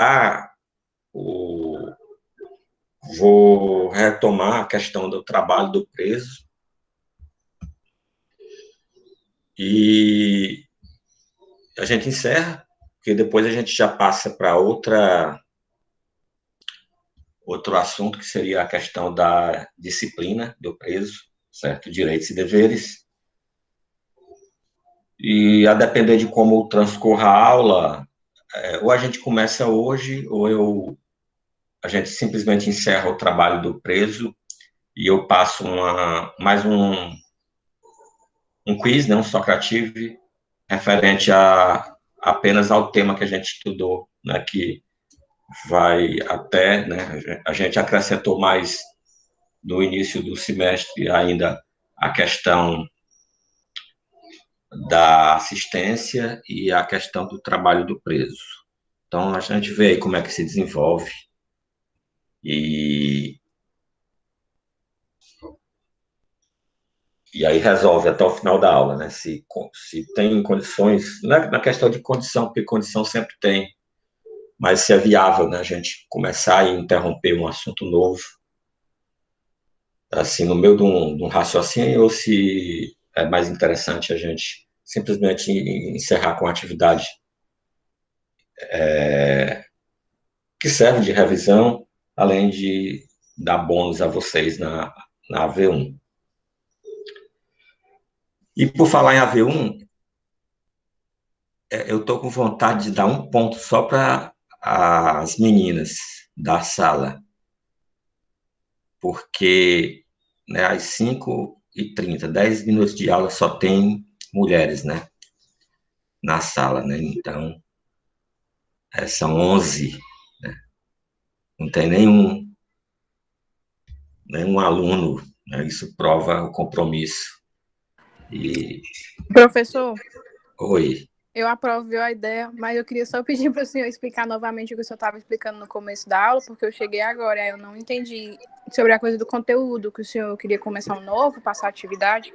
Ah, o- vou retomar a questão do trabalho do preso e a gente encerra, porque depois a gente já passa para outro assunto, que seria a questão da disciplina do preso, certo? Direitos e deveres. E a depender de como transcorra a aula, ou a gente começa hoje, a gente simplesmente encerra o trabalho do preso e eu passo mais um quiz, né, um Socrative, referente apenas ao tema que a gente estudou, né, que vai até, né, a gente acrescentou mais no início do semestre ainda a questão da assistência e a questão do trabalho do preso. Então, a gente vê aí como é que se desenvolve e, e aí resolve até o final da aula, né? Se tem condições, na questão de condição, porque condição sempre tem, mas se é viável, né, a gente começar e interromper um assunto novo, assim, no meio de um raciocínio, ou se é mais interessante a gente simplesmente encerrar com a atividade que serve de revisão, além de dar bônus a vocês na AV1. E por falar em AV1, eu estou com vontade de dar um ponto só para as meninas da sala, porque, né, às 5h30, 10 minutos de aula, só tem mulheres, né, na sala, né? Então, são 11, né? Não tem nenhum aluno, né? Isso prova o compromisso. E, Professor, oi. eu aprovo a ideia, mas eu queria só pedir para o senhor explicar novamente o que o senhor estava explicando no começo da aula, porque eu cheguei agora, eu não entendi sobre a coisa do conteúdo, que o senhor queria começar um novo, passar atividade.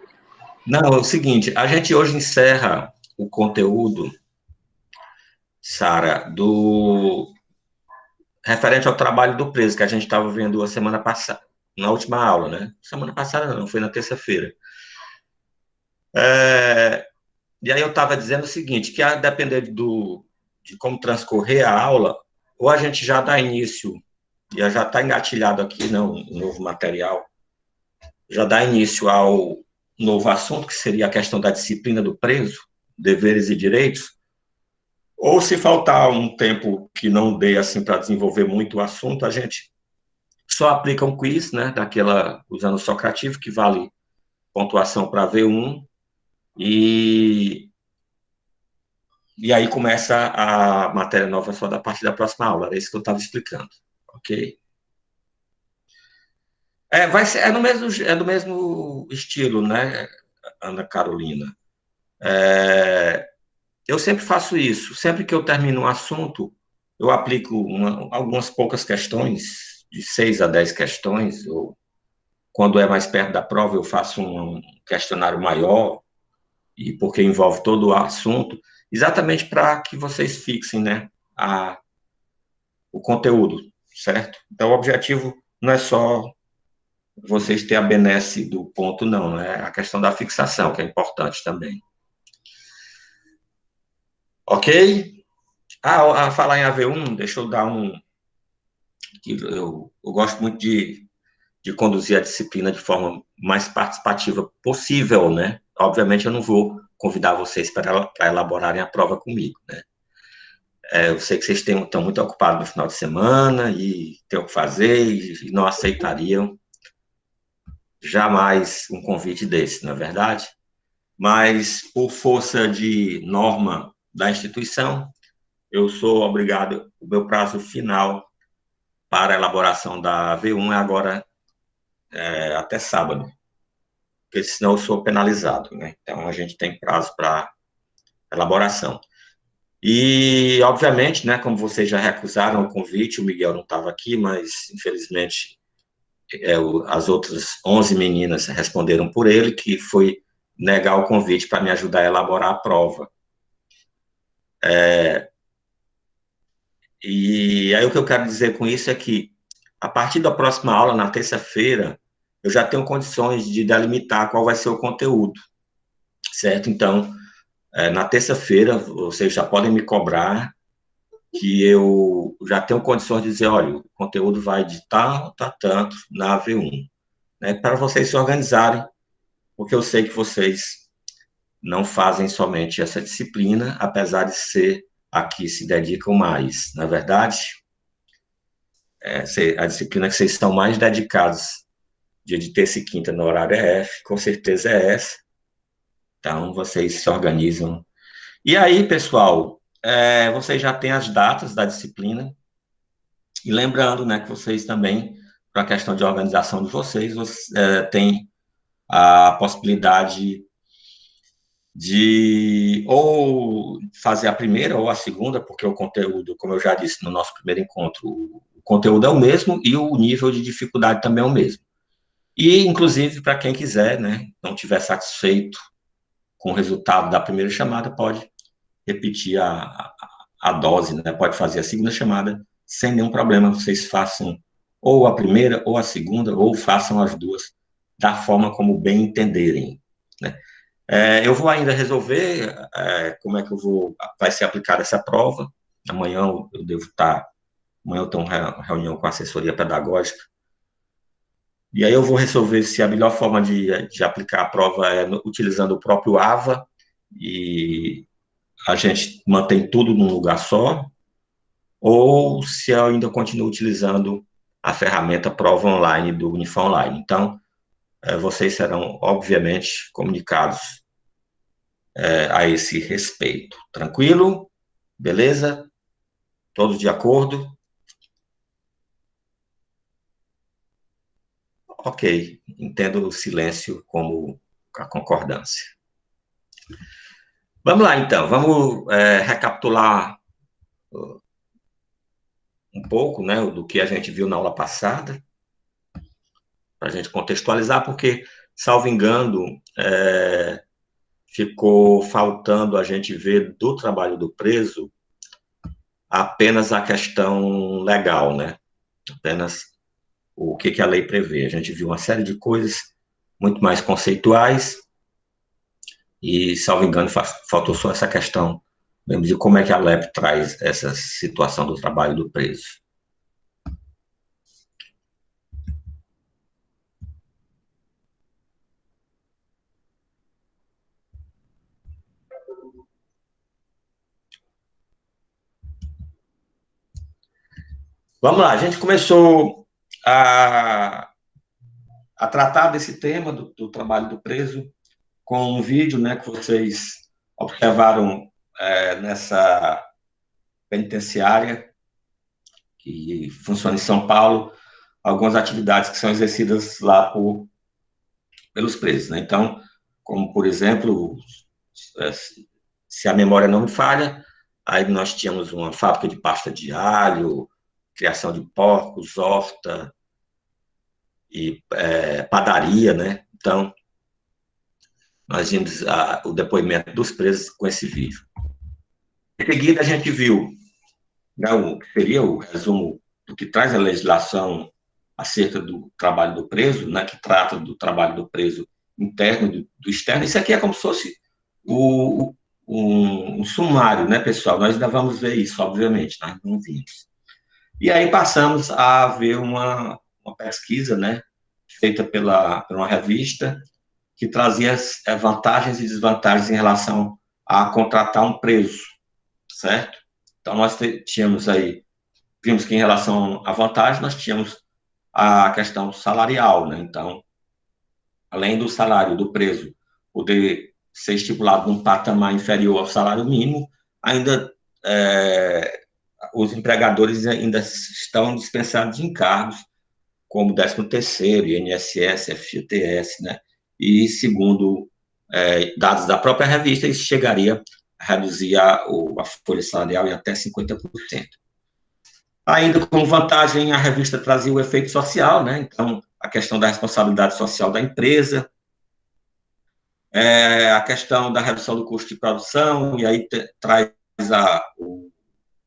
Não, é o seguinte, a gente hoje encerra o conteúdo, Sara, do referente ao trabalho do preso, que a gente estava vendo a semana passada, na última aula, né? Semana passada não, foi na terça-feira. E aí eu estava dizendo o seguinte, que a depender de como transcorrer a aula, ou a gente já dá início, e já está engatilhado aqui, não, um novo material, já dá início ao novo assunto, que seria a questão da disciplina do preso, deveres e direitos, ou se faltar um tempo que não dê assim para desenvolver muito o assunto, a gente só aplica um quiz, né, usando o Socrative, que vale pontuação para V1, e aí começa a matéria nova só da partir da próxima aula, era isso que eu estava explicando, ok? Vai ser, do mesmo estilo, né, Ana Carolina? Eu sempre faço isso, sempre que eu termino um assunto, eu aplico algumas poucas questões, de 6 a 10 questões, ou quando é mais perto da prova, eu faço um questionário maior, e porque envolve todo o assunto, exatamente para que vocês fixem, né, o conteúdo, certo? Então, o objetivo não é só vocês ter a benesse do ponto, não, é a questão da fixação, que é importante também. Ok? A falar em AV1, deixa eu dar eu gosto muito de conduzir a disciplina de forma mais participativa possível, né? Obviamente, eu não vou convidar vocês para elaborarem a prova comigo, né? Eu sei que vocês estão muito ocupados no final de semana e têm o que fazer e não aceitariam jamais um convite desse, não é verdade? Mas, por força de norma da instituição, eu sou obrigado, o meu prazo final para a elaboração da V1 é agora até sábado, porque senão eu sou penalizado, né? Então, a gente tem prazo para elaboração. E, obviamente, né, como vocês já recusaram o convite, o Miguel não estava aqui, mas, infelizmente, as outras 11 meninas responderam por ele, que foi negar o convite para me ajudar a elaborar a prova. E aí o que eu quero dizer com isso é que, a partir da próxima aula, na terça-feira, eu já tenho condições de delimitar qual vai ser o conteúdo, certo? Então, na terça-feira, vocês já podem me cobrar que eu já tenho condições de dizer, olha, o conteúdo vai de tal a tanto na AV1, né? Para vocês se organizarem, porque eu sei que vocês não fazem somente essa disciplina, apesar de ser a que se dedicam mais. Na verdade, a disciplina que vocês estão mais dedicados, dia de terça e quinta no horário F, com certeza é essa. Então, vocês se organizam. E aí, pessoal, vocês já têm as datas da disciplina. E lembrando, né, que vocês também, para a questão de organização de vocês, têm a possibilidade de ou fazer a primeira ou a segunda, porque o conteúdo, como eu já disse no nosso primeiro encontro, o conteúdo é o mesmo e o nível de dificuldade também é o mesmo. E, inclusive, para quem quiser, né, não tiver satisfeito com o resultado da primeira chamada, pode repetir a dose, né, pode fazer a segunda chamada sem nenhum problema. Vocês façam ou a primeira ou a segunda, ou façam as duas da forma como bem entenderem, né. Eu vou ainda resolver como é que vai ser aplicada essa prova. Amanhã eu devo estar, amanhã eu tenho uma reunião com a assessoria pedagógica, e aí eu vou resolver se a melhor forma de aplicar a prova é utilizando o próprio AVA, e a gente mantém tudo num lugar só, ou se eu ainda continuo utilizando a ferramenta prova online do Unifam Online. Então, vocês serão, obviamente, comunicados a esse respeito. Tranquilo? Beleza? Todos de acordo? Ok, entendo o silêncio como a concordância. Vamos lá, então, vamos recapitular um pouco, né, do que a gente viu na aula passada, para a gente contextualizar, porque, salvo engano, ficou faltando a gente ver do trabalho do preso apenas a questão legal, né? Apenas o que a lei prevê. A gente viu uma série de coisas muito mais conceituais e, salvo engano, faltou só essa questão mesmo de como é que a LEP traz essa situação do trabalho do preso. Vamos lá, a gente começou a tratar desse tema do trabalho do preso com um vídeo, né, que vocês observaram nessa penitenciária que funciona em São Paulo, algumas atividades que são exercidas lá pelos presos, né? Então, como, por exemplo, se a memória não me falha, aí nós tínhamos uma fábrica de pasta de alho, criação de porcos, horta e padaria, né? Então, nós vimos o depoimento dos presos com esse vídeo. Em seguida, a gente viu, né, o que seria o resumo do que traz a legislação acerca do trabalho do preso, né, que trata do trabalho do preso interno e do externo. Isso aqui é como se fosse um sumário, né, pessoal? Nós ainda vamos ver isso, obviamente, nós não vimos. E aí passamos a ver uma pesquisa, né, feita por uma revista, que trazia vantagens e desvantagens em relação a contratar um preso, certo? Então, nós tínhamos aí, vimos que em relação à vantagem, nós tínhamos a questão salarial, né? Então, além do salário do preso poder ser estipulado num patamar inferior ao salário mínimo, ainda os empregadores ainda estão dispensados de encargos, como 13º, INSS, FGTS, né? E, segundo dados da própria revista, isso chegaria a reduzir a folha salarial em até 50%. Ainda como vantagem, a revista trazia o efeito social, né? Então, a questão da responsabilidade social da empresa, a questão da redução do custo de produção, e aí traz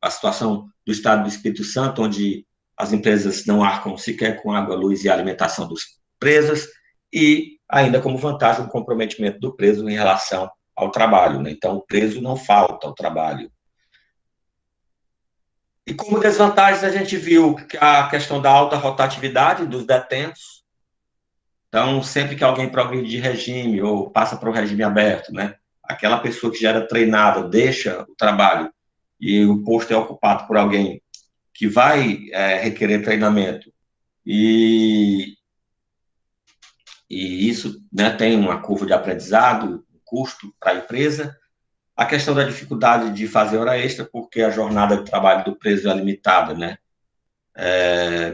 a situação do Estado do Espírito Santo, onde as empresas não arcam sequer com água, luz e alimentação dos presos, e ainda como vantagem o comprometimento do preso em relação ao trabalho, né? Então, o preso não falta ao trabalho. E como desvantagens, a gente viu a questão da alta rotatividade dos detentos. Então, sempre que alguém progride de regime ou passa para o regime aberto, né? Aquela pessoa que já era treinada deixa o trabalho e o posto é ocupado por alguém que vai requerer treinamento e isso, né, tem uma curva de aprendizado, um custo para a empresa. A questão da dificuldade de fazer hora extra, porque a jornada de trabalho do preso é limitada, né?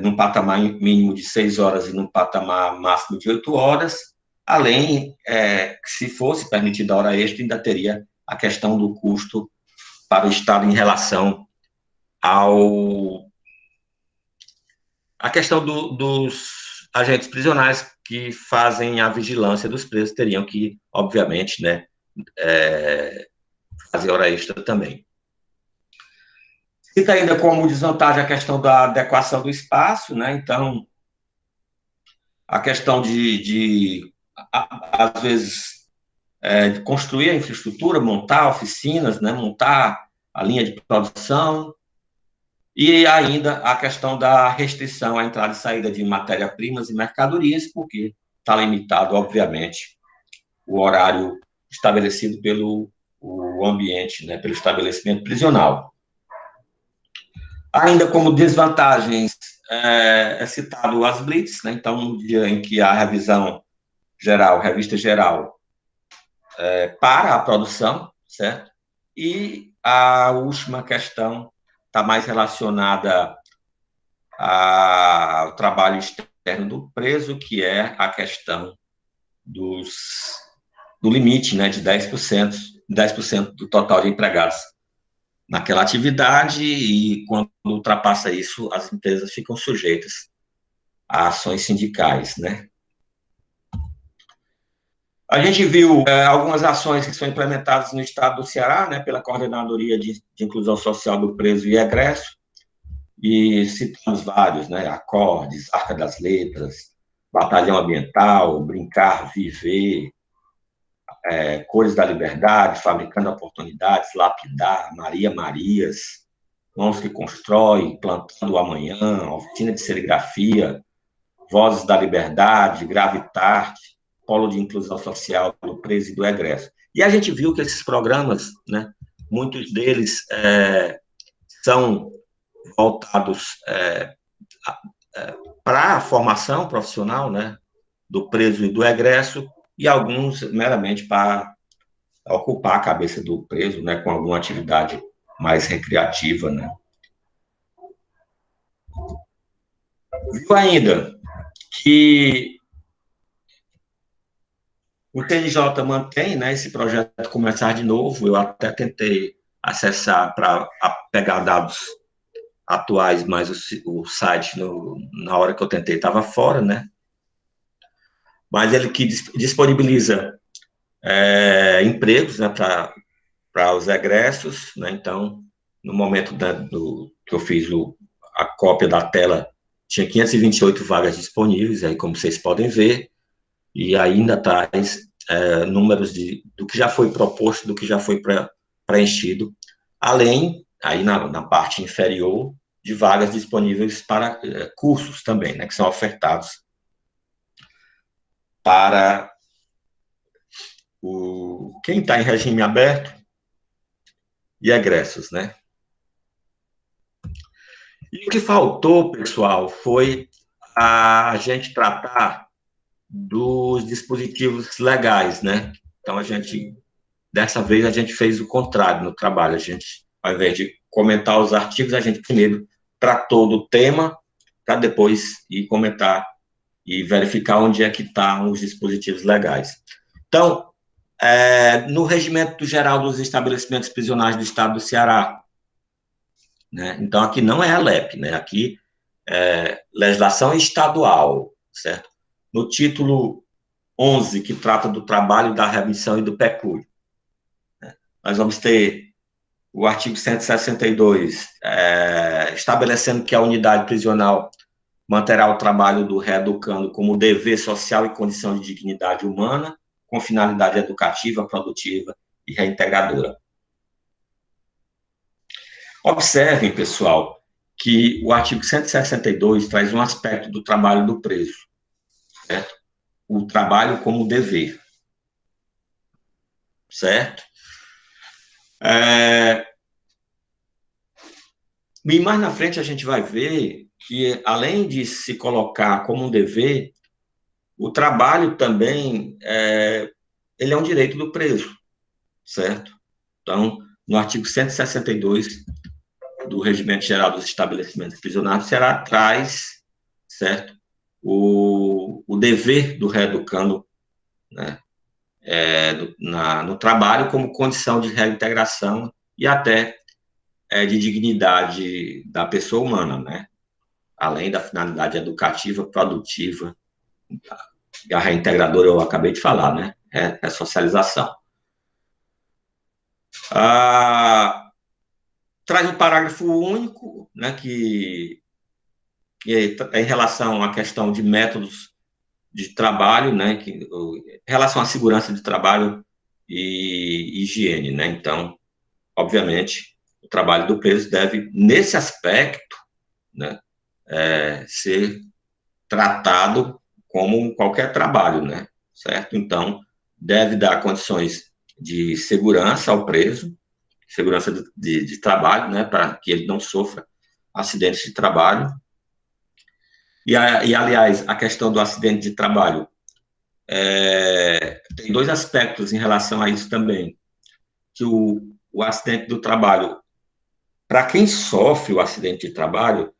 Num patamar mínimo de 6 horas e num patamar máximo de 8 horas, além que se fosse permitida a hora extra, ainda teria a questão do custo para o Estado em relação a questão dos agentes prisionais que fazem a vigilância dos presos teriam que, obviamente, né, fazer hora extra também. Cita ainda como desvantagem a questão da adequação do espaço, né? Então, a questão às vezes, de construir a infraestrutura, montar oficinas, né? Montar a linha de produção, e ainda a questão da restrição à entrada e saída de matéria-primas e mercadorias, porque está limitado, obviamente, o horário estabelecido pelo o ambiente, né, pelo estabelecimento prisional. Ainda como desvantagens, citado as blitz, né? Então, no dia em que a revisão geral, revista geral, para a produção, certo? E a última questão está mais relacionada ao trabalho externo do preso, que é a questão do limite, né, de 10% do total de empregados naquela atividade, e quando ultrapassa isso, as empresas ficam sujeitas a ações sindicais, né? A gente viu algumas ações que são implementadas no estado do Ceará, né, pela Coordenadoria de Inclusão Social do Preso e Egresso, e citamos vários, né, Acordes, Arca das Letras, Batalhão Ambiental, Brincar, Viver, Cores da Liberdade, Fabricando Oportunidades, Lapidar, Maria Marias, Mãos que Constrói, Plantando o Amanhã, Oficina de Serigrafia, Vozes da Liberdade, Gravitarte, Polo de Inclusão Social do Preso e do Egresso. E a gente viu que esses programas, né, muitos deles são voltados para a formação profissional, né, do preso e do egresso, e alguns meramente para ocupar a cabeça do preso, né, com alguma atividade mais recreativa, né. Viu ainda que o CNJ mantém, né, esse projeto Começar de Novo. Eu até tentei acessar para pegar dados atuais, mas o site, na hora que eu tentei, estava fora, né? Mas ele que disponibiliza empregos, né, para os egressos, né? Então, no momento que eu fiz a cópia da tela, tinha 528 vagas disponíveis, aí como vocês podem ver, e ainda traz números do que já foi proposto, do que já foi preenchido, além, aí na parte inferior, de vagas disponíveis para cursos também, né, que são ofertados para quem está em regime aberto e egressos, né. E o que faltou, pessoal, foi a gente tratar dos dispositivos legais, né. Então, dessa vez, a gente fez o contrário no trabalho. A gente, ao invés de comentar os artigos, a gente primeiro tratou do tema, para depois ir comentar e verificar onde é que estão os dispositivos legais. Então, no Regimento Geral dos Estabelecimentos Prisionais do Estado do Ceará, né? Então, aqui não é a LEP, né? Aqui é legislação estadual, certo? No título 11, que trata do trabalho, da remissão e do pecúlio, nós vamos ter o artigo 162, estabelecendo que a unidade prisional manterá o trabalho do reeducando como dever social e condição de dignidade humana, com finalidade educativa, produtiva e reintegradora. Observem, pessoal, que o artigo 162 traz um aspecto do trabalho do preso, certo? O trabalho como dever, certo? E mais na frente a gente vai ver que, além de se colocar como um dever, o trabalho também ele é um direito do preso, certo? Então, no artigo 162 do Regimento Geral dos Estabelecimentos Prisionais, traz, certo, o dever do reeducando, né, no trabalho como condição de reintegração e até de dignidade da pessoa humana, né? Além da finalidade educativa, produtiva, a reintegradora eu acabei de falar, né? É socialização. Traz um parágrafo único, né, que é em relação à questão de métodos de trabalho, né, em relação à segurança de trabalho e higiene, né? Então, obviamente, o trabalho do preso deve, nesse aspecto, né, ser tratado como qualquer trabalho, né? Certo? Então, deve dar condições de segurança ao preso, segurança de trabalho, né, para que ele não sofra acidentes de trabalho. E, aliás, a questão do acidente de trabalho tem dois aspectos em relação a isso também. Que o acidente do trabalho, para quem sofre o acidente de trabalho,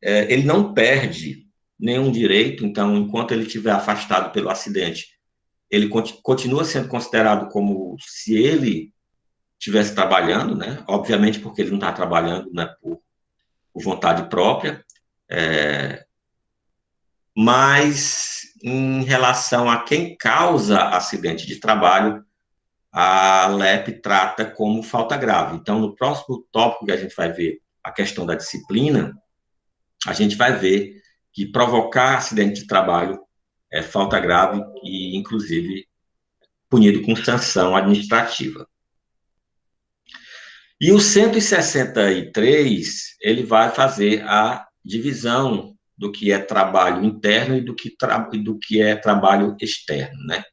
ele não perde nenhum direito, então, enquanto ele estiver afastado pelo acidente, ele continua sendo considerado como se ele estivesse trabalhando, né? Obviamente, porque ele não está trabalhando, né, por vontade própria, mas em relação a quem causa acidente de trabalho, a LEP trata como falta grave. Então, no próximo tópico que a gente vai ver a questão da disciplina, a gente vai ver que provocar acidente de trabalho é falta grave e, inclusive, punido com sanção administrativa. E o 163, ele vai fazer a divisão do que é trabalho interno e do que é trabalho externo, né?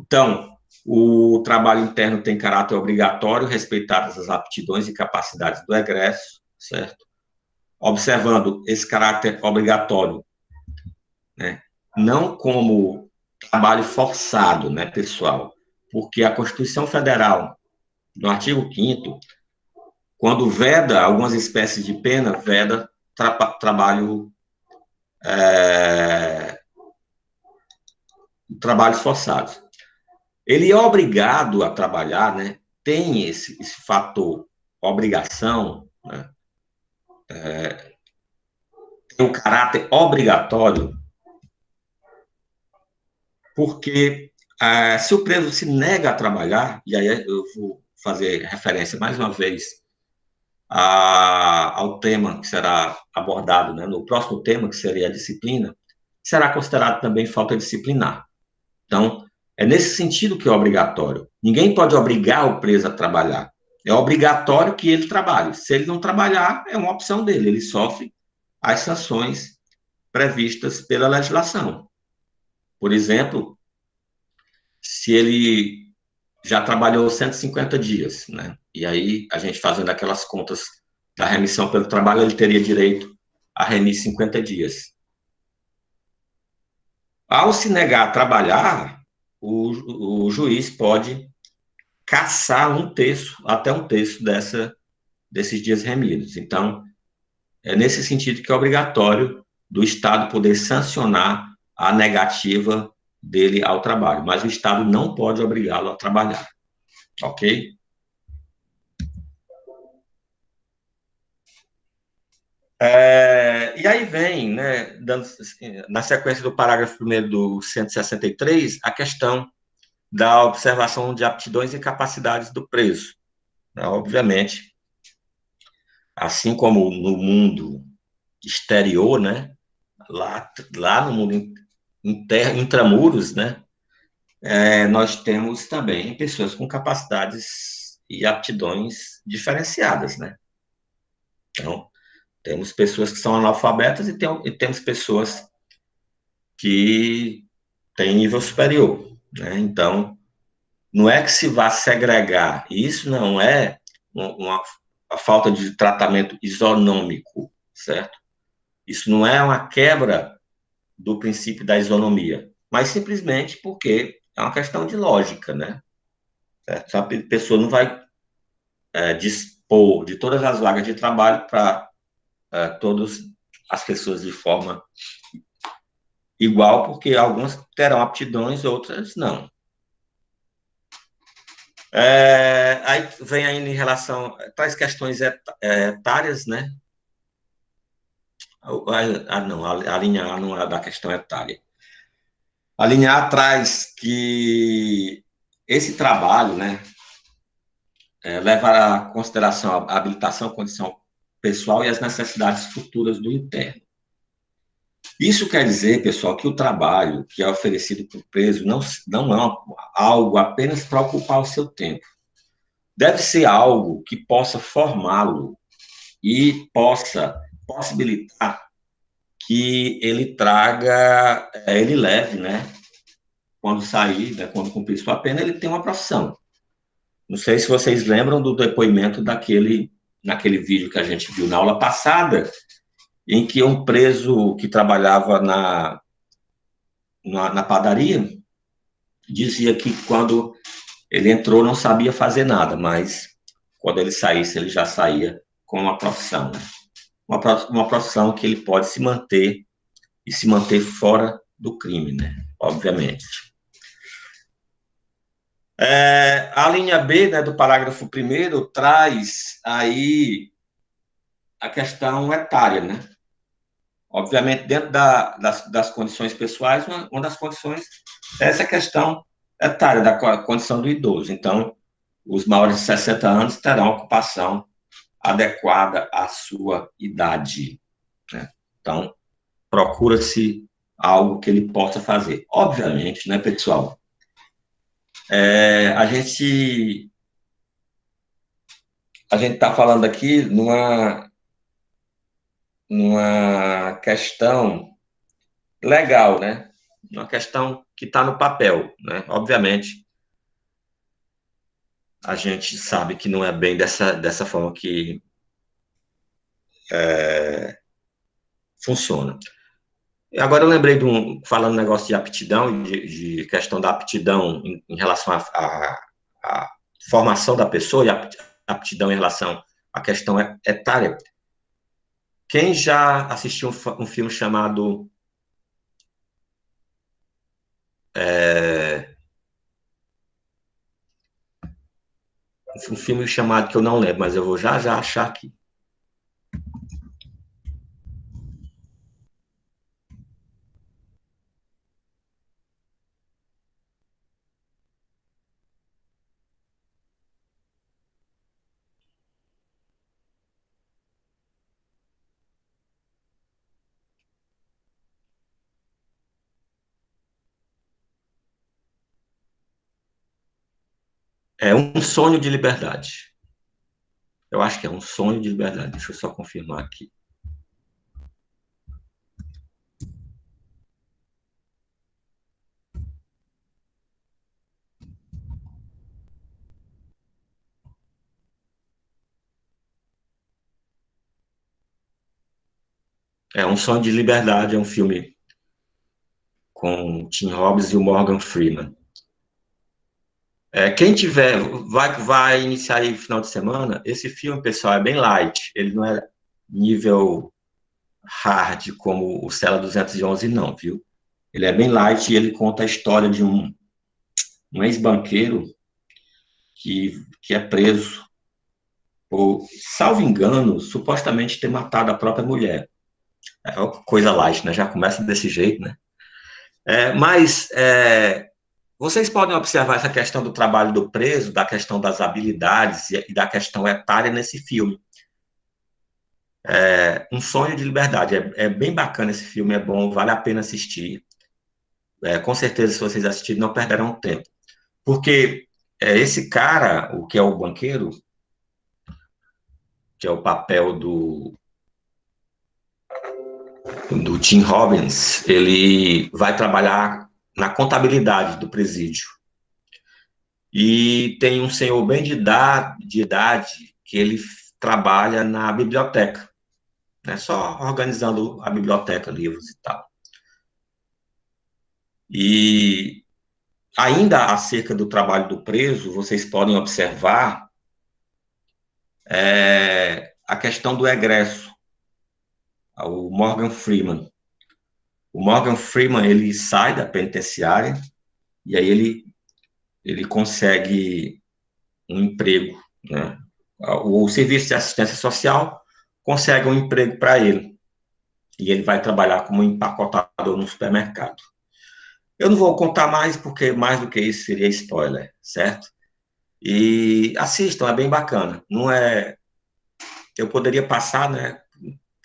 Então, o trabalho interno tem caráter obrigatório, respeitadas as aptidões e capacidades do egresso, certo? Observando esse caráter obrigatório, né? Não como trabalho forçado, né, pessoal? Porque a Constituição Federal, no artigo 5º, quando veda algumas espécies de pena, veda trabalhos forçados. Ele é obrigado a trabalhar, né? Tem esse fator obrigação, né? Tem um caráter obrigatório, porque se o preso se nega a trabalhar, e aí eu vou fazer referência mais uma vez ao tema que será abordado, né, no próximo tema, que seria a disciplina, será considerado também falta disciplinar. Então, é nesse sentido que é obrigatório. Ninguém pode obrigar o preso a trabalhar. É obrigatório que ele trabalhe. Se ele não trabalhar, é uma opção dele. Ele sofre as sanções previstas pela legislação. Por exemplo, se ele já trabalhou 150 dias, né? E aí, a gente fazendo aquelas contas da remissão pelo trabalho, ele teria direito a remir 50 dias. Ao se negar a trabalhar, o juiz pode cassar até um terço desses dias remidos. Então, é nesse sentido que é obrigatório do Estado poder sancionar a negativa dele ao trabalho, mas o Estado não pode obrigá-lo a trabalhar, ok? E aí vem, né, na sequência do parágrafo 1º do 163, a questão da observação de aptidões e capacidades do preso, Obviamente, assim como no mundo exterior, né? Lá no mundo intramuros, né? Nós temos também pessoas com capacidades e aptidões diferenciadas, né? Então, temos pessoas que são analfabetas e temos pessoas que têm nível superior, né? Então, não é que se vá segregar, e isso não é a falta de tratamento isonômico, certo? Isso não é uma quebra do princípio da isonomia, mas simplesmente porque é uma questão de lógica, né? Certo? A pessoa não vai dispor de todas as vagas de trabalho para todas as pessoas de forma igual, porque algumas terão aptidões, outras não. Aí vem ainda em relação a tais questões etárias, né? Não, a linha A não é da questão etária. A linha A traz que esse trabalho, né, levar à consideração a habilitação, a condição pessoal e as necessidades futuras do interno. Isso quer dizer, pessoal, que o trabalho que é oferecido para o preso não é algo apenas para ocupar o seu tempo. Deve ser algo que possa formá-lo e possa possibilitar que ele traga, ele leve, né? Quando sair, né, quando cumprir sua pena, ele tem uma profissão. Não sei se vocês lembram do depoimento naquele vídeo que a gente viu na aula passada, em que um preso que trabalhava na padaria dizia que quando ele entrou não sabia fazer nada, mas quando ele saísse, ele já saía com uma profissão, né? Uma profissão que ele pode se manter e se manter fora do crime, né? Obviamente. A linha B, né, do parágrafo 1º traz aí a questão etária, né? Obviamente, dentro das condições pessoais, uma das condições é essa questão etária, da condição do idoso. Então, os maiores de 60 anos terão ocupação adequada à sua idade, né? Então, procura-se algo que ele possa fazer. Obviamente, né, pessoal? A gente está falando aqui numa questão legal, né? Uma questão que está no papel, né? Obviamente, a gente sabe que não é bem dessa forma que funciona. Agora eu lembrei falando negócio de aptidão, de questão da aptidão em relação à formação da pessoa e aptidão em relação à questão etária. Quem já assistiu um filme chamado um filme chamado que eu não lembro, mas eu vou já achar aqui. É Um Sonho de Liberdade. Eu acho que é Um Sonho de Liberdade. Deixa eu só confirmar aqui. Um Sonho de Liberdade é um filme com o Tim Robbins e o Morgan Freeman. Quem tiver, vai iniciar aí no final de semana. Esse filme, pessoal, é bem light. Ele não é nível hard como o Cela 211, não, viu? Ele é bem light e ele conta a história de um ex-banqueiro que é preso por, salvo engano, supostamente ter matado a própria mulher. É uma coisa light, né? Já começa desse jeito, né? Mas Vocês podem observar essa questão do trabalho do preso, da questão das habilidades e da questão etária nesse filme. Um Sonho de Liberdade. É bem bacana esse filme, é bom, vale a pena assistir. Com certeza, se vocês assistirem, não perderão tempo. Porque esse cara, o que é o banqueiro, que é o papel do Tim Robbins, ele vai trabalhar na contabilidade do presídio. E tem um senhor bem de idade que ele trabalha na biblioteca, né, só organizando a biblioteca, livros e tal. E ainda acerca do trabalho do preso, vocês podem observar a questão do egresso, o Morgan Freeman. O Morgan Freeman, ele sai da penitenciária e aí ele consegue um emprego, né? O serviço de assistência social consegue um emprego para ele e ele vai trabalhar como empacotador no supermercado. Eu não vou contar mais, porque mais do que isso seria spoiler, certo? E assistam, é bem bacana. Não é... Eu poderia passar, né,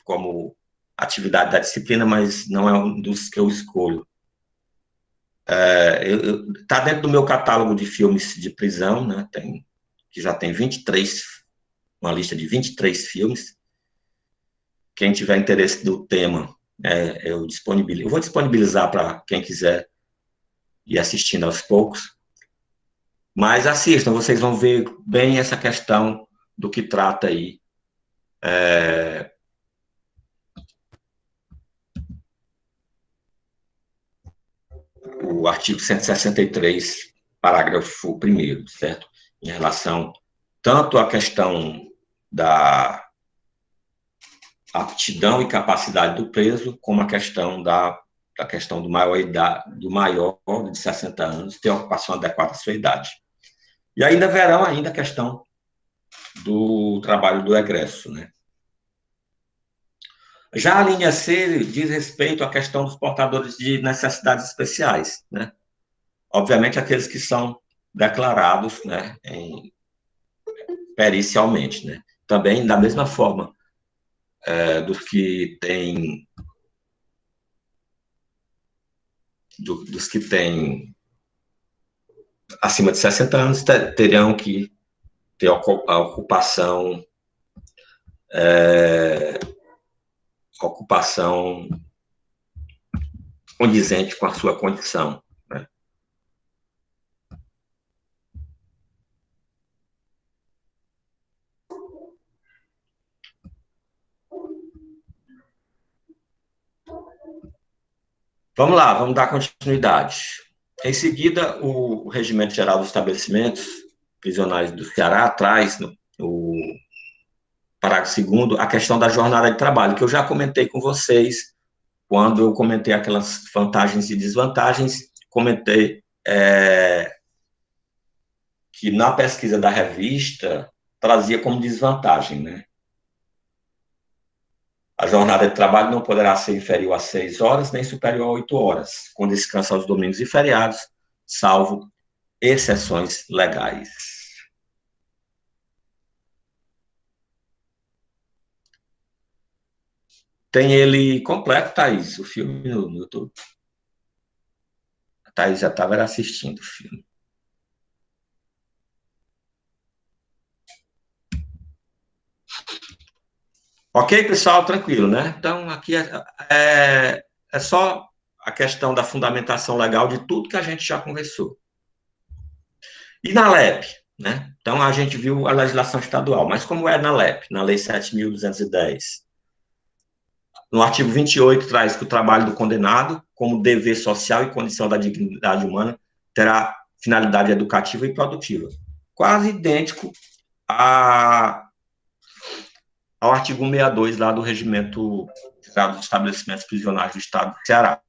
como atividade da disciplina, mas não é um dos que eu escolho. Tá dentro do meu catálogo de filmes de prisão, né, que já tem 23, uma lista de 23 filmes. Quem tiver interesse do tema, eu vou disponibilizar para quem quiser ir assistindo aos poucos. Mas assistam, vocês vão ver bem essa questão do que trata aí. O artigo 163, parágrafo 1º, certo? Em relação tanto à questão da aptidão e capacidade do preso, como a questão da questão do maior de 60 anos ter ocupação adequada à sua idade. E ainda verão ainda a questão do trabalho do egresso, né? Já a linha C diz respeito à questão dos portadores de necessidades especiais, né? Obviamente, aqueles que são declarados, né, pericialmente, né? Também, da mesma forma, dos que têm acima de 60 anos, terão que ter a ocupação condizente com a sua condição, né? Vamos lá, vamos dar continuidade. Em seguida, o Regimento Geral dos Estabelecimentos Prisionais do Ceará traz o parágrafo 2º a questão da jornada de trabalho, que eu já comentei com vocês quando eu comentei aquelas vantagens e desvantagens. Comentei que na pesquisa da revista trazia como desvantagem, né? A jornada de trabalho não poderá ser inferior a 6 horas, nem superior a 8 horas, com descanso aos domingos e feriados, salvo exceções legais. Tem ele completo, Thaís, o filme no YouTube. A Thaís já estava assistindo o filme. Ok, pessoal, tranquilo, né? Então, aqui é só a questão da fundamentação legal de tudo que a gente já conversou. E na LEP, né? Então, a gente viu a legislação estadual, mas como é na LEP, na Lei 7.210? No artigo 28, traz que o trabalho do condenado, como dever social e condição da dignidade humana, terá finalidade educativa e produtiva. Quase idêntico ao artigo 162 lá do Regimento Geral dos Estabelecimentos Prisionais do Estado do Ceará.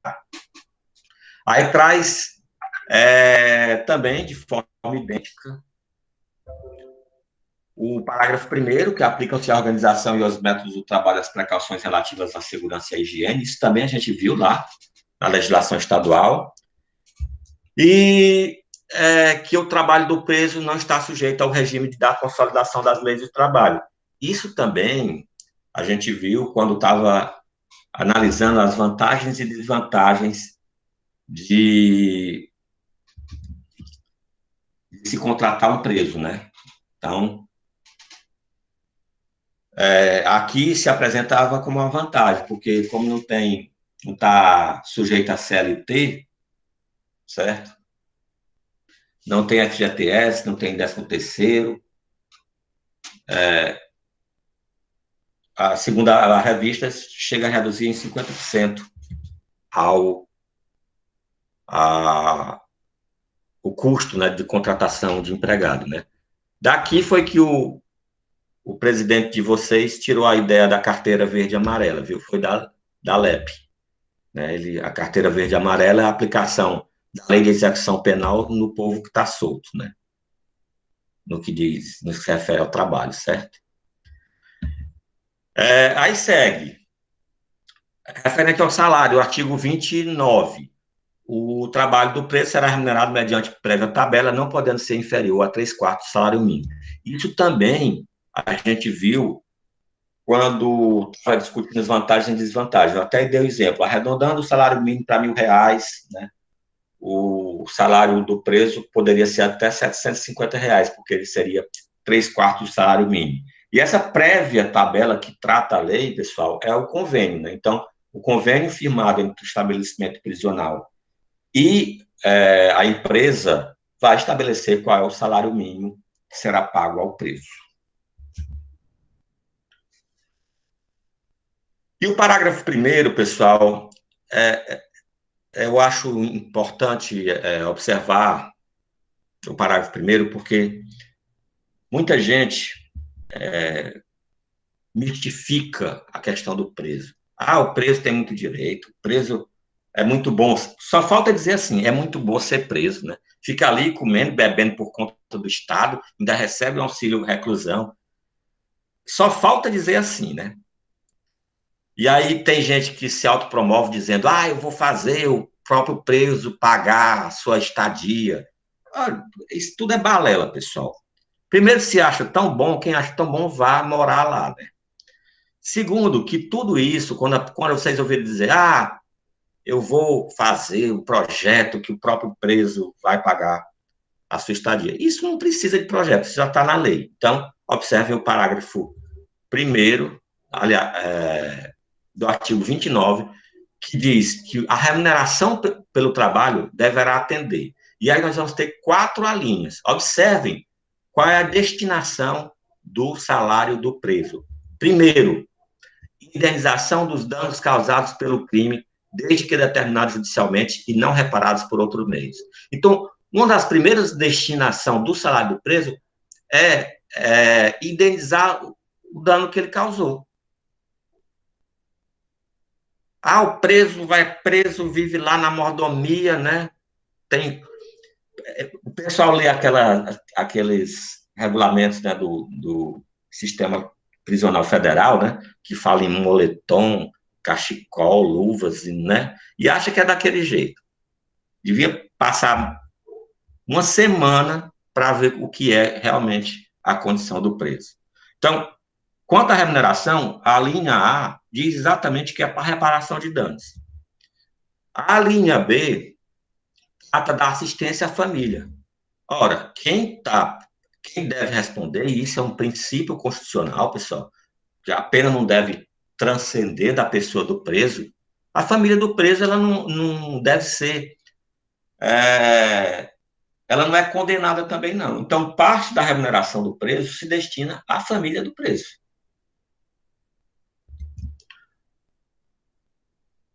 Aí traz também, de forma idêntica, o parágrafo 1º, que aplicam-se à organização e aos métodos do trabalho as precauções relativas à segurança e à higiene. Isso também a gente viu lá na legislação estadual. E que o trabalho do preso não está sujeito ao regime da consolidação das leis do trabalho. Isso também a gente viu quando estava analisando as vantagens e desvantagens de se contratar um preso, né? Então, aqui se apresentava como uma vantagem, porque como não está sujeito a CLT, certo? Não tem FGTS, não tem 13º. Segundo a revista, chega a reduzir em 50% o custo, né, de contratação de empregado, né? Daqui foi que o presidente de vocês tirou a ideia da carteira verde e amarela, viu? Foi da LEP. Né? A carteira verde e amarela é a aplicação da lei de execução penal no povo que está solto, né? No que se refere ao trabalho, certo? Aí segue. Referente ao salário, o artigo 29. O trabalho do preso será remunerado mediante prévia tabela, não podendo ser inferior a 3/4 do salário mínimo. Isso também a gente viu quando estava discutindo as vantagens e desvantagens. Eu até dei o exemplo, arredondando o salário mínimo para R$ 1.000, né? O salário do preso poderia ser até R$ 750, porque ele seria 3/4 do salário mínimo. E essa prévia tabela que trata a lei, pessoal, é o convênio, né? Então, o convênio firmado entre o estabelecimento prisional e a empresa vai estabelecer qual é o salário mínimo que será pago ao preso. E o parágrafo 1º, pessoal, eu acho importante observar o parágrafo 1º, porque muita gente mistifica a questão do preso. O preso tem muito direito, o preso é muito bom. Só falta dizer assim, é muito bom ser preso, né? Fica ali comendo, bebendo por conta do Estado, ainda recebe um auxílio reclusão. Só falta dizer assim, né? E aí tem gente que se autopromove dizendo, eu vou fazer o próprio preso pagar a sua estadia. Isso tudo é balela, pessoal. Primeiro, se acha tão bom, quem acha tão bom vá morar lá, né? Segundo, que tudo isso, quando vocês ouvirem dizer, eu vou fazer o projeto que o próprio preso vai pagar a sua estadia. Isso não precisa de projeto, isso já está na lei. Então, observem o parágrafo 1º, aliás, do artigo 29, que diz que a remuneração pelo trabalho deverá atender. E aí nós vamos ter 4 alíneas. Observem qual é a destinação do salário do preso. Primeiro, indenização dos danos causados pelo crime, desde que determinados judicialmente e não reparados por outros meios. Então, uma das primeiras destinações do salário do preso é indenizar o dano que ele causou. O preso vai preso, vive lá na mordomia, né? O pessoal lê aqueles regulamentos, né, do sistema prisional federal, né, que fala em moletom, cachecol, luvas, né, e acha que é daquele jeito. Devia passar uma semana para ver o que é realmente a condição do preso. Então, quanto à remuneração, a linha A diz exatamente que é para reparação de danos. A linha B trata da assistência à família. Ora, quem deve responder, e isso é um princípio constitucional, pessoal, que a pena não deve transcender da pessoa do preso, a família do preso ela não deve ser, ela não é condenada também, não. Então, parte da remuneração do preso se destina à família do preso.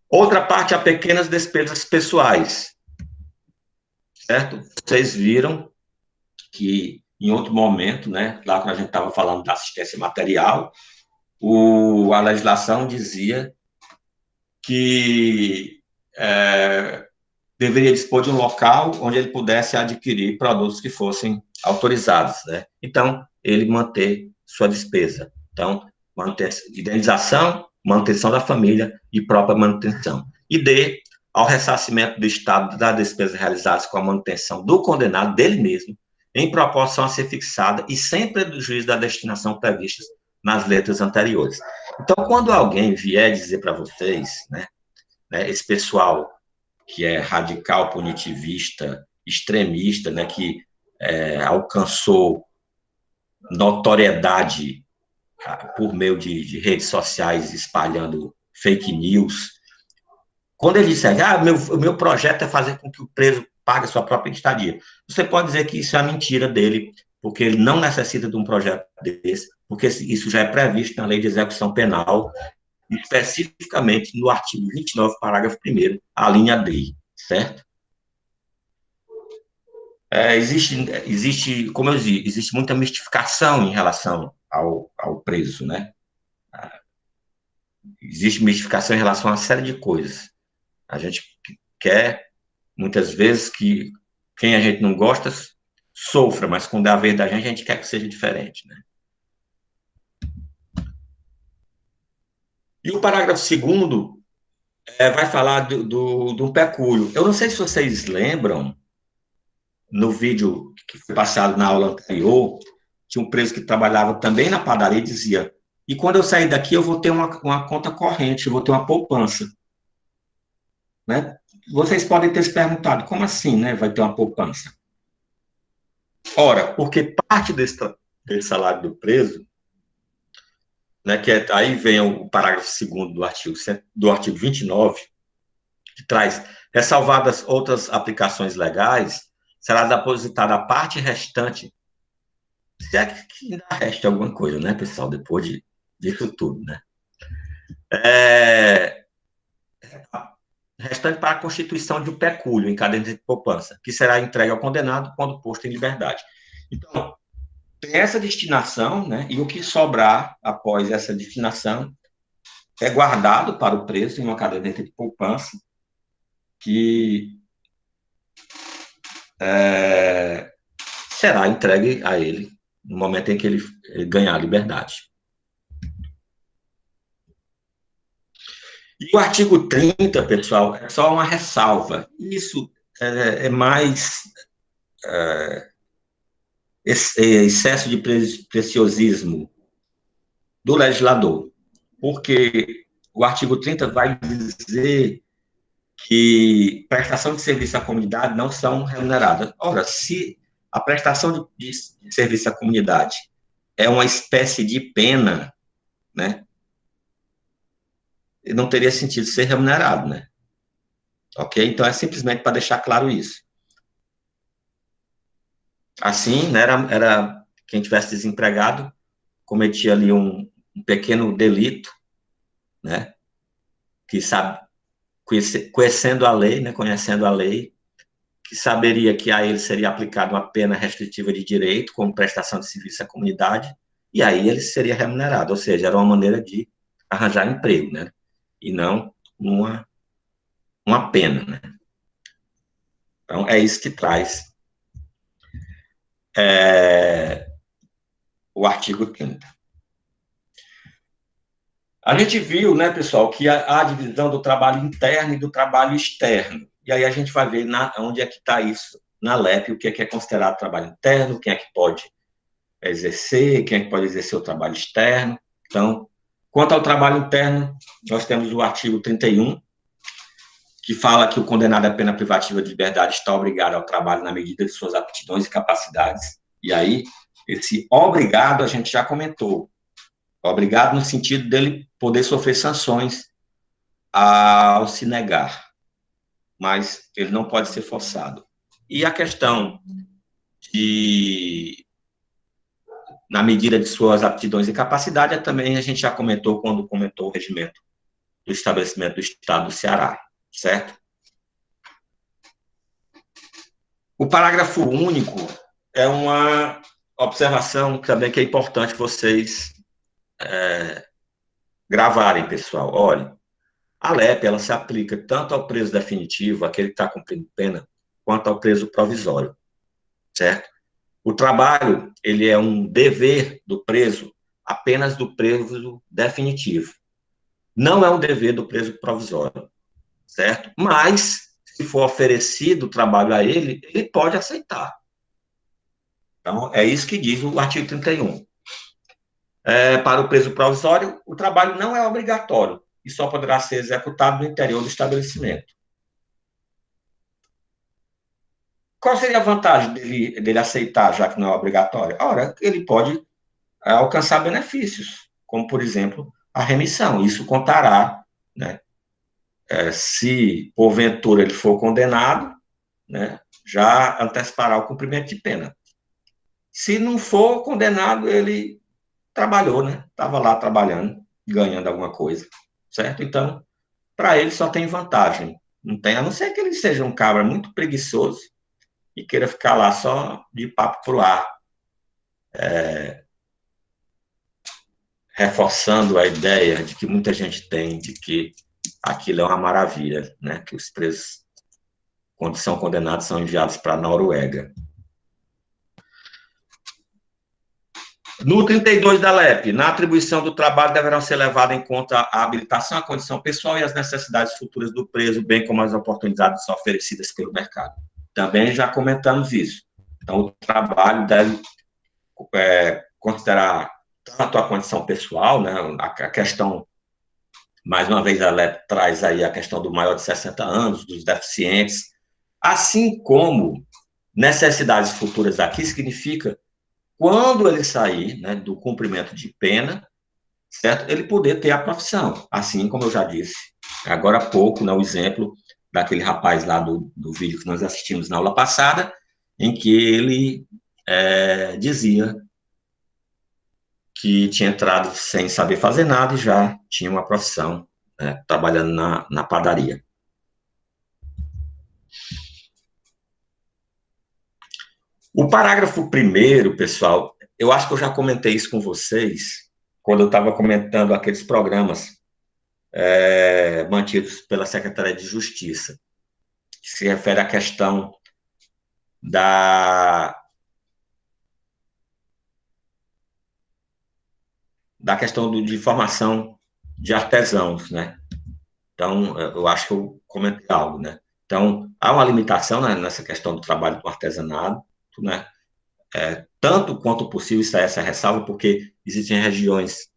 Outra parte, a pequenas despesas pessoais, certo? Vocês viram que, em outro momento, né, lá quando a gente estava falando da assistência material, a legislação dizia que deveria dispor de um local onde ele pudesse adquirir produtos que fossem autorizados, né? Então, ele manter sua despesa. Então, indenização, manutenção da família e própria manutenção. E D, ao ressarcimento do Estado das despesas realizadas com a manutenção do condenado dele mesmo, em proporção a ser fixada e sem prejuízo da destinação prevista nas letras anteriores. Então, quando alguém vier dizer para vocês, esse pessoal que é radical, punitivista, extremista, que alcançou notoriedade por meio de redes sociais espalhando fake news, quando ele disser, o meu projeto é fazer com que o preso pague a sua própria estadia, você pode dizer que isso é a mentira dele, porque ele não necessita de um projeto desse, porque isso já é previsto na Lei de Execução Penal, especificamente no artigo 29, parágrafo 1º, a linha D, certo? Existe, como eu disse, existe muita mistificação em relação ao preso, né? Existe mistificação em relação a uma série de coisas. A gente quer, muitas vezes, que quem a gente não gosta sofra, mas quando é a vez da gente, a gente quer que seja diferente, né? E o parágrafo 2º vai falar do pecúlio. Eu não sei se vocês lembram, no vídeo que foi passado na aula anterior, tinha um preso que trabalhava também na padaria e dizia, e quando eu sair daqui eu vou ter uma conta corrente, eu vou ter uma poupança. Né? Vocês podem ter se perguntado, como assim, né, vai ter uma poupança? Ora, porque parte desse salário do preso, né, aí vem o parágrafo 2º do artigo 29, que traz, ressalvadas outras aplicações legais, será depositada a parte restante, se é que ainda resta alguma coisa, né, pessoal, depois disso tudo, né? Restante para a constituição de um pecúlio em cadência de poupança, que será entregue ao condenado quando posto em liberdade. Então, tem essa destinação, né, e o que sobrar após essa destinação é guardado para o preso em uma caderneta de poupança que será entregue a ele no momento em que ele ganhar a liberdade. E o artigo 30, pessoal, é só uma ressalva. Isso é mais excesso de preciosismo do legislador, porque o artigo 30 vai dizer que prestação de serviço à comunidade não são remuneradas. Ora, se a prestação de serviço à comunidade é uma espécie de pena, né, não teria sentido ser remunerado, né? Ok? Então, é simplesmente para deixar claro isso. Assim, né, era quem tivesse desempregado, cometia ali um pequeno delito, né, que sabe, conhecendo a lei, né, conhecendo a lei, que saberia que a ele seria aplicada uma pena restritiva de direito, como prestação de serviço à comunidade, e aí ele seria remunerado, ou seja, era uma maneira de arranjar emprego, né, e não uma pena, né. Então, é isso que traz o artigo 30. A gente viu, né, pessoal, que há a divisão do trabalho interno e do trabalho externo. E aí a gente vai ver onde é que está isso na LEP, o que é considerado trabalho interno, quem é que pode exercer, quem é que pode exercer o trabalho externo. Então, quanto ao trabalho interno, nós temos o artigo 31, que fala que o condenado à pena privativa de liberdade está obrigado ao trabalho na medida de suas aptidões e capacidades. E aí, esse obrigado a gente já comentou. Obrigado no sentido dele poder sofrer sanções ao se negar, mas ele não pode ser forçado. E a questão na medida de suas aptidões e capacidade, também a gente já comentou quando comentou o regimento do estabelecimento do Estado do Ceará, certo? O parágrafo único é uma observação também que é importante vocês gravarem, pessoal. Olha, a LEP, ela se aplica tanto ao preso definitivo, aquele que está cumprindo pena, quanto ao preso provisório, certo? O trabalho, ele é um dever do preso, apenas do preso definitivo. Não é um dever do preso provisório, certo? Mas, se for oferecido o trabalho a ele, ele pode aceitar. Então, é isso que diz o artigo 31. Para o preso provisório, o trabalho não é obrigatório e só poderá ser executado no interior do estabelecimento. Qual seria a vantagem dele aceitar, já que não é obrigatório? Ora, ele pode alcançar benefícios, como, por exemplo, a remissão. Isso contará, né, se, porventura, ele for condenado, né, já antecipará o cumprimento de pena. Se não for condenado, ele trabalhou, né? Estava lá trabalhando, ganhando alguma coisa, certo? Então, para ele só tem vantagem. Não tem, a não ser que ele seja um cabra muito preguiçoso e queira ficar lá só de papo pro ar, reforçando a ideia de que muita gente tem de que aquilo é uma maravilha, né? Que os presos, quando são condenados, são enviados para a Noruega. No 32 da LEP, na atribuição do trabalho deverão ser levadas em conta a habilitação, a condição pessoal e as necessidades futuras do preso, bem como as oportunidades oferecidas pelo mercado. Também já comentamos isso. Então, o trabalho deve considerar tanto a condição pessoal, né, a questão, mais uma vez, a LEP traz aí a questão do maior de 60 anos, dos deficientes, assim como necessidades futuras aqui significa quando ele sair, né, do cumprimento de pena, certo? Ele poder ter a profissão, assim como eu já disse agora há pouco, né, o exemplo daquele rapaz lá do vídeo que nós assistimos na aula passada, em que ele dizia que tinha entrado sem saber fazer nada e já tinha uma profissão, né, trabalhando na padaria. O parágrafo 1º, pessoal, eu acho que eu já comentei isso com vocês, quando eu estava comentando aqueles programas mantidos pela Secretaria de Justiça, que se refere à questão da questão de formação de artesãos, né? Então, eu acho que eu comentei algo, né? Então, há uma limitação, né, nessa questão do trabalho com artesanato, né? Tanto quanto possível, isso é essa ressalva, porque existem regiões,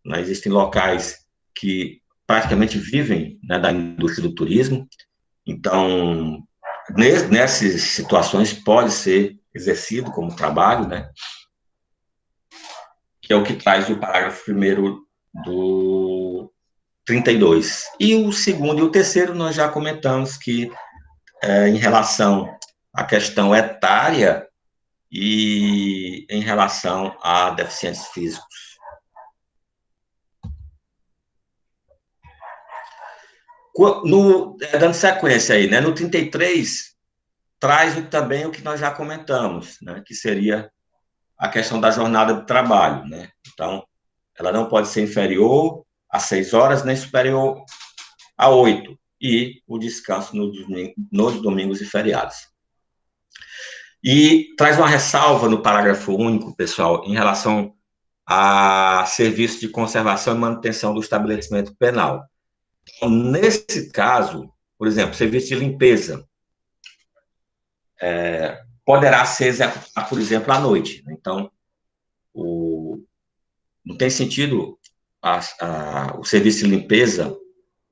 né, existem locais que praticamente vivem, né, da indústria do turismo. Então, nessas situações, pode ser exercido como trabalho, né? Que é o que traz o parágrafo 1º do 32. E o segundo e o terceiro, nós já comentamos que, em relação à questão etária e em relação a deficientes físicos. Dando sequência aí, né, no 33, traz também o que nós já comentamos, né, que seria a questão da jornada de trabalho, né? Então, ela não pode ser inferior a 6 horas, nem superior a 8, e o descanso nos domingos e feriados. E traz uma ressalva no parágrafo único, pessoal, em relação a serviço de conservação e manutenção do estabelecimento penal. Então, nesse caso, por exemplo, serviço de limpeza, poderá ser executado, por exemplo, à noite. Então, não tem sentido o serviço de limpeza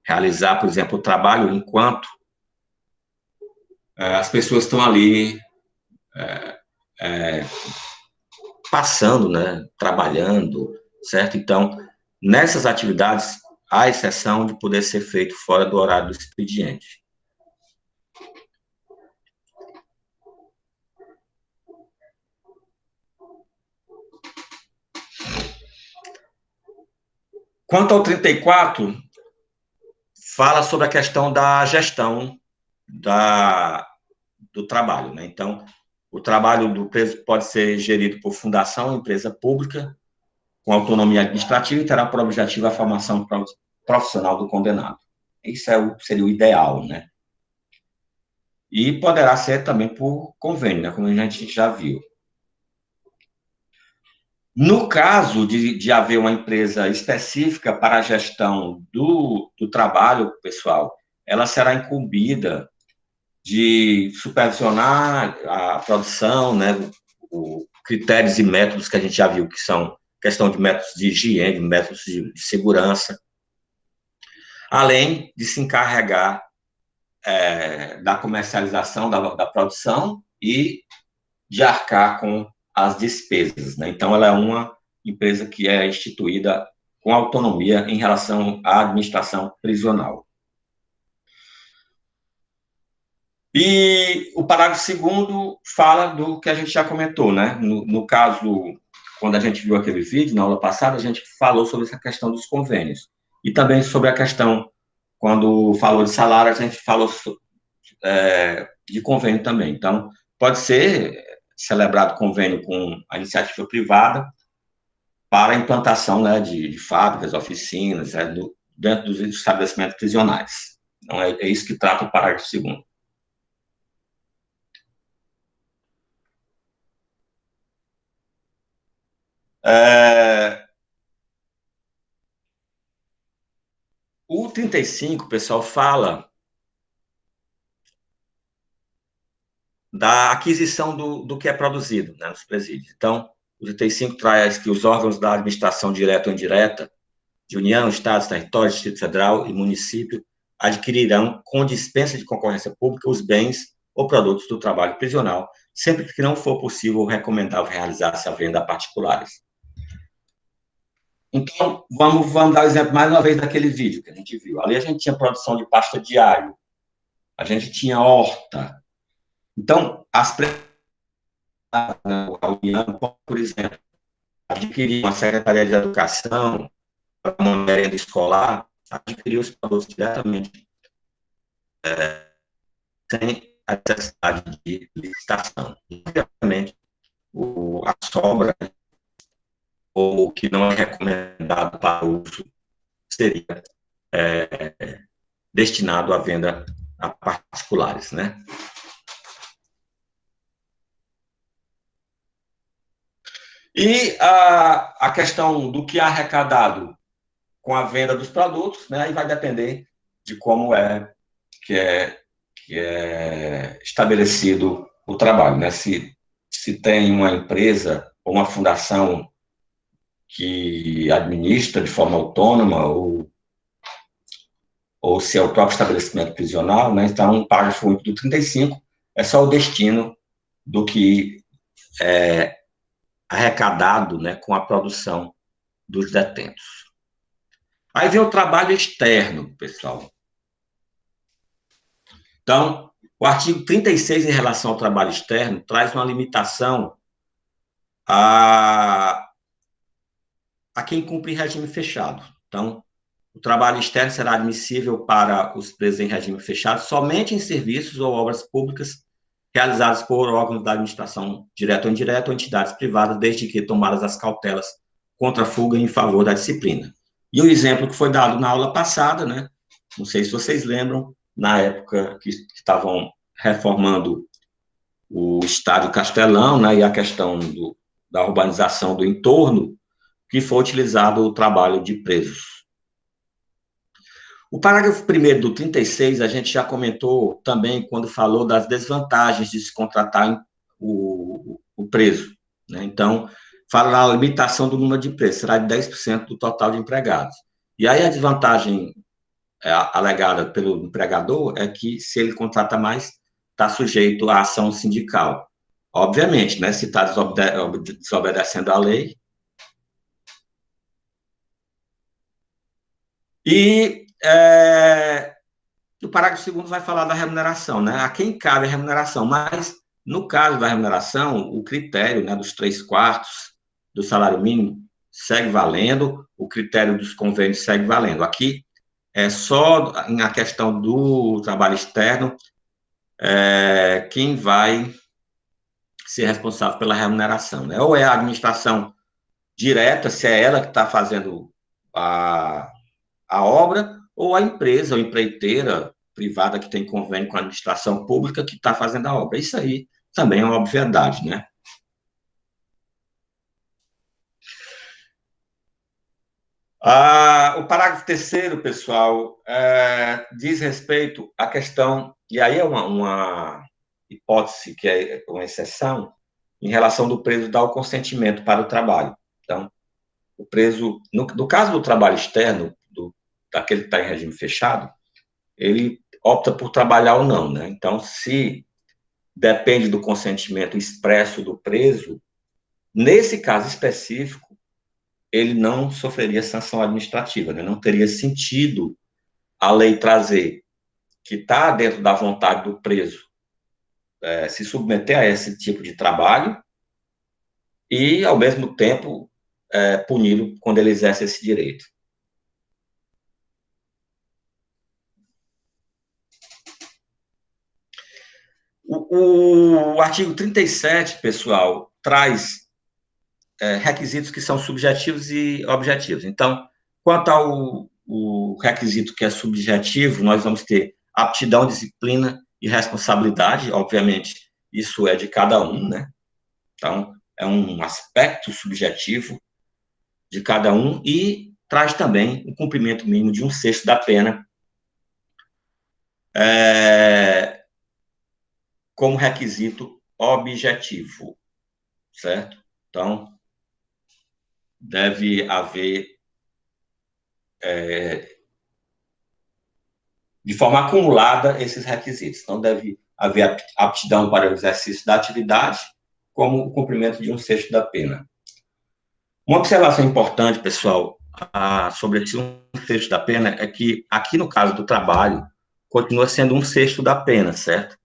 realizar, por exemplo, o trabalho enquanto as pessoas estão ali passando, né, trabalhando, certo? Então, nessas atividades, há exceção de poder ser feito fora do horário do expediente. Quanto ao 34, fala sobre a questão da gestão do trabalho, né? Então, o trabalho do preso pode ser gerido por fundação, empresa pública, com autonomia administrativa e terá por objetivo a formação profissional do condenado. Isso seria o ideal, né? E poderá ser também por convênio, né? Como a gente já viu. No caso de haver uma empresa específica para a gestão do trabalho, pessoal, ela será incumbida de supervisionar a produção, né, critérios e métodos que a gente já viu, que são questão de métodos de higiene, métodos de segurança, além de se encarregar da comercialização da produção e de arcar com as despesas, né? Então, ela é uma empresa que é instituída com autonomia em relação à administração prisional. E o parágrafo 2º fala do que a gente já comentou, né? No caso, quando a gente viu aquele vídeo, na aula passada, a gente falou sobre essa questão dos convênios. E também sobre a questão, quando falou de salário, a gente falou de convênio também. Então, pode ser celebrado convênio com a iniciativa privada para a implantação, né, de fábricas, oficinas, dentro dos estabelecimentos prisionais. Então, é isso que trata o parágrafo 2º. O 35, o pessoal fala da aquisição do que é produzido, né, nos presídios. Então, o 35 traz que os órgãos da administração direta ou indireta, de União, Estados, Território, Distrito Federal e município, adquirirão, com dispensa de concorrência pública, os bens ou produtos do trabalho prisional, sempre que não for possível ou recomendável realizar-se a venda a particulares. Então, vamos dar o exemplo mais uma vez daquele vídeo que a gente viu. Ali a gente tinha produção de pasta de alho, a gente tinha horta. Então, a União, por exemplo, adquirir uma Secretaria de Educação, uma merenda escolar, adquirir os produtos diretamente, sem a necessidade de licitação. Obviamente, a sobra, ou o que não é recomendado para uso, seria destinado à venda a particulares, né? E a questão do que é arrecadado com a venda dos produtos, né, aí vai depender de como que é estabelecido o trabalho, né? Se tem uma empresa ou uma fundação que administra de forma autônoma ou se é o próprio estabelecimento prisional, né? Então, o parágrafo único do 35 é só o destino do que é arrecadado, né, com a produção dos detentos. Aí vem o trabalho externo, pessoal. Então, o artigo 36, em relação ao trabalho externo, traz uma limitação a quem cumpre regime fechado. Então, o trabalho externo será admissível para os presos em regime fechado somente em serviços ou obras públicas realizados por órgãos da administração direta ou indireta ou entidades privadas, desde que tomadas as cautelas contra a fuga em favor da disciplina. E o exemplo que foi dado na aula passada, né? Não sei se vocês lembram, na época que estavam reformando o estádio Castelão, né, e a questão da urbanização do entorno, que foi utilizado o trabalho de presos. O parágrafo 1º do 36, a gente já comentou também quando falou das desvantagens de se contratar o preso, né? Então, fala na limitação do número de presos, será de 10% do total de empregados. E aí a desvantagem alegada pelo empregador é que, se ele contrata mais, está sujeito à ação sindical. Obviamente, né, se está desobedecendo à lei. E o parágrafo 2º vai falar da remuneração, né? A quem cabe a remuneração, mas, no caso da remuneração, o critério, né, dos 3/4 do salário mínimo segue valendo, o critério dos convênios segue valendo. Aqui, é só na questão do trabalho externo, quem vai ser responsável pela remuneração, né? Ou é a administração direta, se é ela que está fazendo a obra, ou a empresa ou empreiteira privada que tem convênio com a administração pública que está fazendo a obra. Isso aí também é uma obviedade, né? O parágrafo terceiro, pessoal, diz respeito à questão, e aí é uma hipótese que é uma exceção, em relação do preso dar o consentimento para o trabalho. Então, o preso, no caso do trabalho externo, daquele que está em regime fechado, ele opta por trabalhar ou não, né? Então, se depende do consentimento expresso do preso, nesse caso específico, ele não sofreria sanção administrativa, né? Não teria sentido a lei trazer que está dentro da vontade do preso se submeter a esse tipo de trabalho e, ao mesmo tempo, puni-lo quando ele exerce esse direito. O artigo 37, pessoal, traz requisitos que são subjetivos e objetivos. Então, quanto ao requisito que é subjetivo, nós vamos ter aptidão, disciplina e responsabilidade, obviamente, isso é de cada um, né? Então, é um aspecto subjetivo de cada um e traz também o cumprimento mínimo de 1/6 da pena como requisito objetivo, certo? Então, deve haver, de forma acumulada, esses requisitos. Então, deve haver aptidão para o exercício da atividade, como o cumprimento de 1/6 da pena. Uma observação importante, pessoal, sobre esse 1/6 da pena é que, aqui no caso do trabalho, continua sendo 1/6 da pena, certo?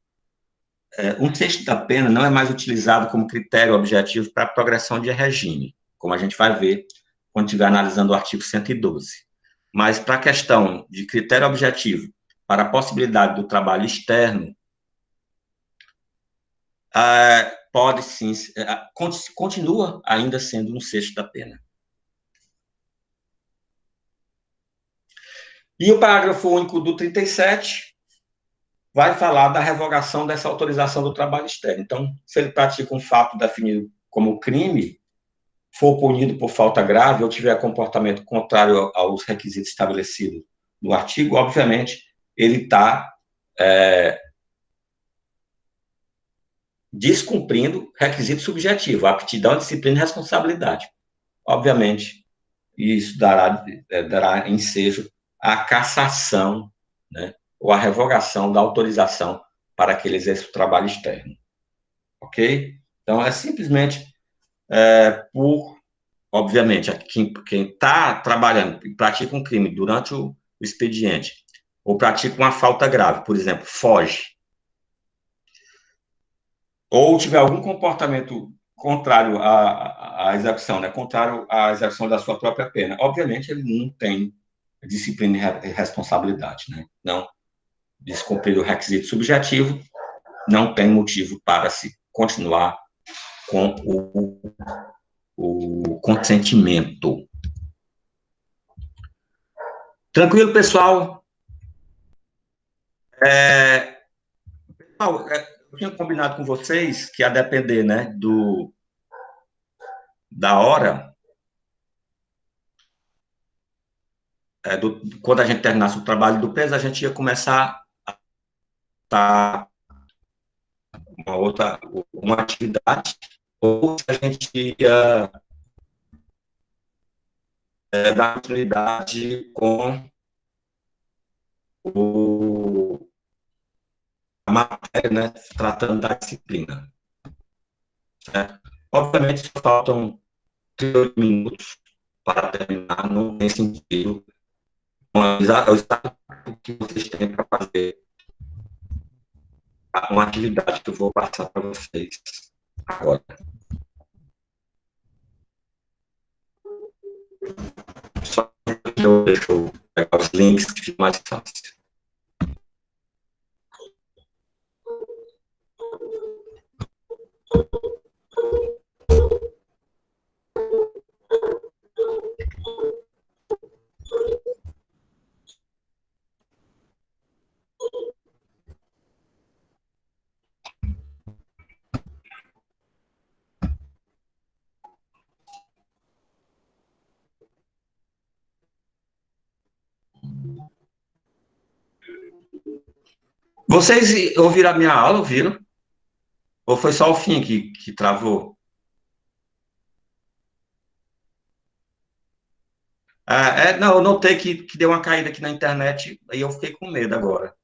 1/6 da pena não é mais utilizado como critério objetivo para a progressão de regime, como a gente vai ver quando estiver analisando o artigo 112. Mas para a questão de critério objetivo para a possibilidade do trabalho externo, pode sim, continua ainda sendo 1/6 da pena. E o parágrafo único do 37 vai falar da revogação dessa autorização do trabalho externo. Então, se ele pratica um fato definido como crime, for punido por falta grave ou tiver comportamento contrário aos requisitos estabelecidos no artigo, obviamente, ele está descumprindo requisito subjetivo, aptidão, disciplina e responsabilidade. Obviamente, isso dará ensejo à cassação, né, ou à revogação da autorização para que ele exerça o trabalho externo. Ok? Então, é simplesmente obviamente, quem está trabalhando e pratica um crime durante o expediente, ou pratica uma falta grave, por exemplo, foge, ou tiver algum comportamento contrário à execução, né, contrário à execução da sua própria pena, obviamente ele não tem disciplina e responsabilidade, né? Não descumprir o requisito subjetivo, não tem motivo para se continuar com o consentimento. Tranquilo, pessoal? Eu tinha combinado com vocês que, a depender, né, da hora, quando a gente terminasse o trabalho do peso, a gente ia começar a uma atividade, ou a gente ia dar continuidade com a matéria, né, tratando da disciplina. Certo? Obviamente, só faltam 38 minutos para terminar, não tem sentido. Mas o estado que vocês têm para fazer uma atividade que eu vou passar para vocês agora. Só eu deixo pegar os links que fica mais fácil. Vocês ouviram a minha aula, ouviram? Ou foi só o fim que travou? Não, eu notei que deu uma caída aqui na internet e eu fiquei com medo agora.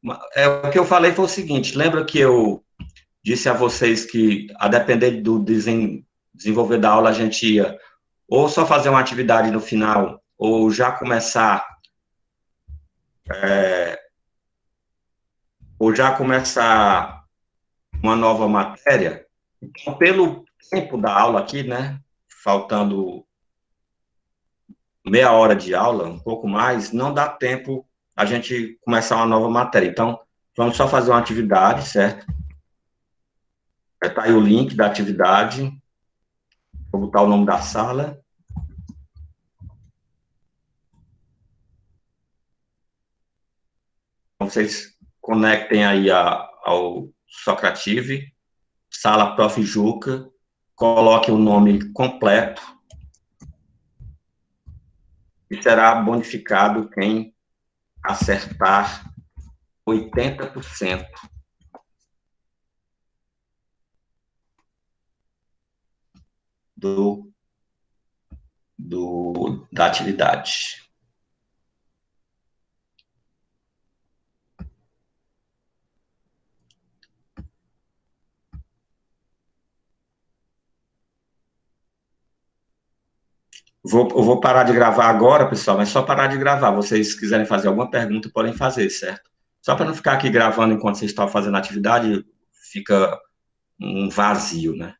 O que eu falei foi o seguinte: lembra que eu disse a vocês que, a depender do desenvolver da aula, a gente ia ou só fazer uma atividade no final, ou já começar, ou já começar uma nova matéria? Então, pelo tempo da aula aqui, né, faltando meia hora de aula, um pouco mais, não dá tempo a gente começar uma nova matéria. Então, vamos só fazer uma atividade, certo? Tá aí o link da atividade, vou botar o nome da sala. Então, vocês conectem aí ao Socrative, sala Prof. Juca, coloque o nome completo e será bonificado quem acertar 80% da atividade. Eu vou parar de gravar agora, pessoal, mas só parar de gravar. Vocês quiserem fazer alguma pergunta, podem fazer, certo? Só para não ficar aqui gravando enquanto vocês estão fazendo a atividade, fica um vazio, né?